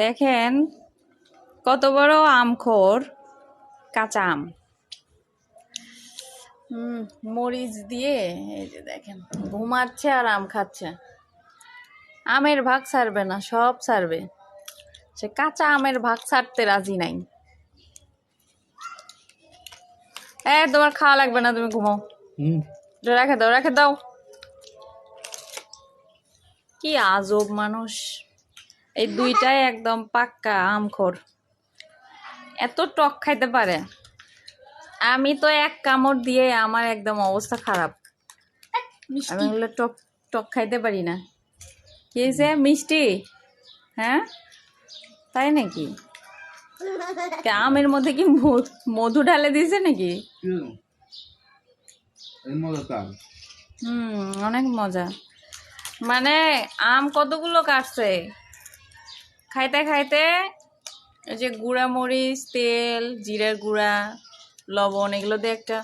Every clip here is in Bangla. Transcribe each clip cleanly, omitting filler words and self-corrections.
দেখেন কত বড় আমখোর, কাঁচা আম। মরিচ দিয়ে এই যে দেখেন ঘুমাচ্ছে আর আম খাচ্ছে। আমের ভাগ ছাড়বে না, সব ছাড়বে, সে কাঁচা আমের ভাগ ছাড়তে রাজি নাই। তোমার খাওয়া লাগবে না, তুমি ঘুমাও। রেখে দাও, রেখে দাও। কি আজব মানুষ, এই দুইটাই একদম পাক্কা আমখোর। এত টক খাইতে পারে। আমি তো এক কামড় দিয়ে আমার একদম অবস্থা খারাপ। আমি হলো টক টক খাইতে পারি না। কি হয়েছে? মিষ্টি? হ্যাঁ, তাই নাকি? আমের মধ্যে কি মধু ঢালে দিয়েছে নাকি? অনেক মজা। মানে আম কতগুলো কাটছে, খাইতে খাইতে এই যে গুঁড়া মরিচ, তেল, জিরের গুঁড়া, লবণ এগুলো দিয়ে একটা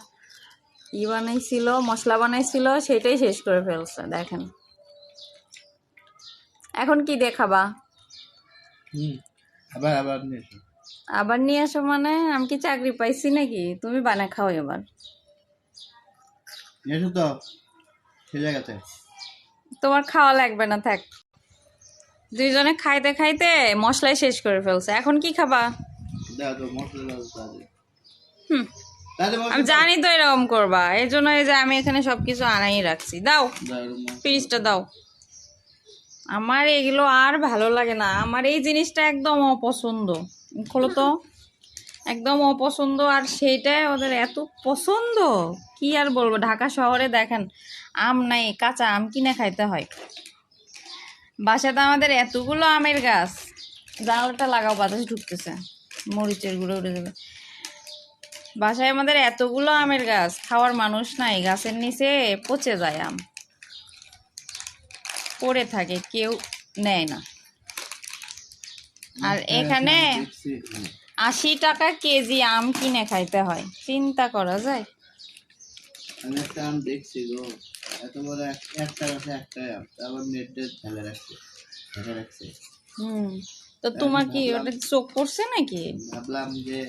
বানাইছিল, মশলা বানাইছিল, সেটাই শেষ করে ফেলছে। দেখেন এখন কি দেখাবা? আবার নিয়ে আসো মানে আমি কি চাকরি পাইছি নাকি? তুমি বানায় খাও এবার। তোমার খাওয়া লাগবে না, থাক। দুইজনে খাইতে খাইতে মশলাই শেষ করে ফেলছে। এখন কি খাবা? আমি জানি তো এরকম করবা, এই জন্য এই যে আমি এখানে সবকিছু আনাই রাখছি। দাও, ফ্রিজটা দাও। আমার এগুলো আর ভালো লাগে না, আমার এই জিনিসটা একদম অপছন্দ। খোলো তো, একদম অপছন্দ। আর সেইটাই ওদের এত পছন্দ, কি আর বলবো। ঢাকা শহরে দেখেন আম নাই, কাঁচা আম কিনে খাইতে হয়। বাসাতে আমাদের এতগুলো আমের গাছ। জানালাটা লাগাও, বাতাস ঢুকতেছে, মরিচের গুঁড়ো উড়ে যাবে। বাসায় আমাদের এতগুলো আমের গাছ, খাওয়ার মানুষ নাই, গাছের নিচে পচে যায় আম, পড়ে থাকে, কেউ নেয় না। আর এখানে 80 টাকা কেজি আম কিনে খাইতে হয়, চিন্তা করা যায়। আমি একটা আম দেখছি গো, এত বড় একটা গাছে একটাই আম, আবার নেট দিয়ে ঢেলে রাখছে। তো তোমার কি ওটা চোখ পড়ছে নাকি? ভাবলাম যে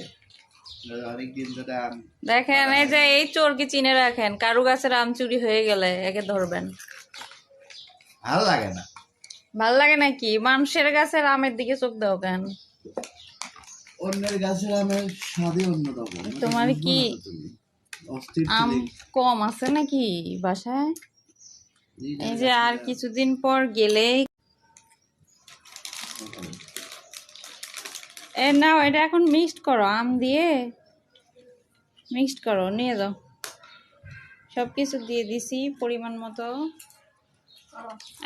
অনেকদিন ধরে আম। দেখেন এই যে এই চোরকে চিনে রাখেন, কারু গাছের আম চুরি হয়ে গেলে একে ধরবেন। ভালো লাগে না। ভাল লাগে নাকি? মানুষের গাছের আমের দিকে চোখ দাও কেন? অন্যের গাছের আমের স্বাদই অন্যরকম। তোমার কি আম কম আছে নাকি বাসায়? এই যে আর কিছুদিন পর গেলে নাও, এটা এখন মিক্সড করো, আম দিয়ে মিক্সড করো, নিয়ে যাও। সব কিছু দিয়ে দিছি পরিমাণ মতো,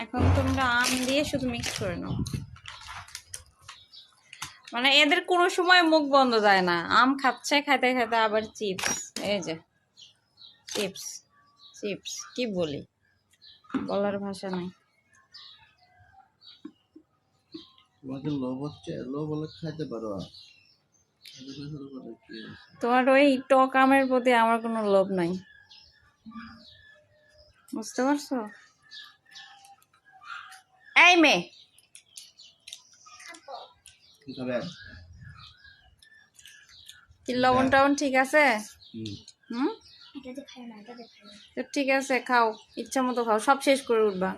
এখন তোমরা আম দিয়ে শুধু মিক্সড করে নাও। মানে এদের কোনো সময় মুখ বন্ধ যায় না, আম খাচ্ছে, খাইতে খাইতে আবার চিপস। এই যে চিপস, চিপস কি বলি, বলার ভাষা নাই। তোমাকে লোভ হচ্ছে, লোভ হলে খাইতে পারো। তোমার ওই টক আমের প্রতি আমার কোনো লোভ নাই, বুঝতে পারছো? এই মেয়ে, কি লবণ টবণ ঠিক আছে? তো ঠিক আছে, খাও, ইচ্ছা মতো খাও, সব শেষ করে উঠবা।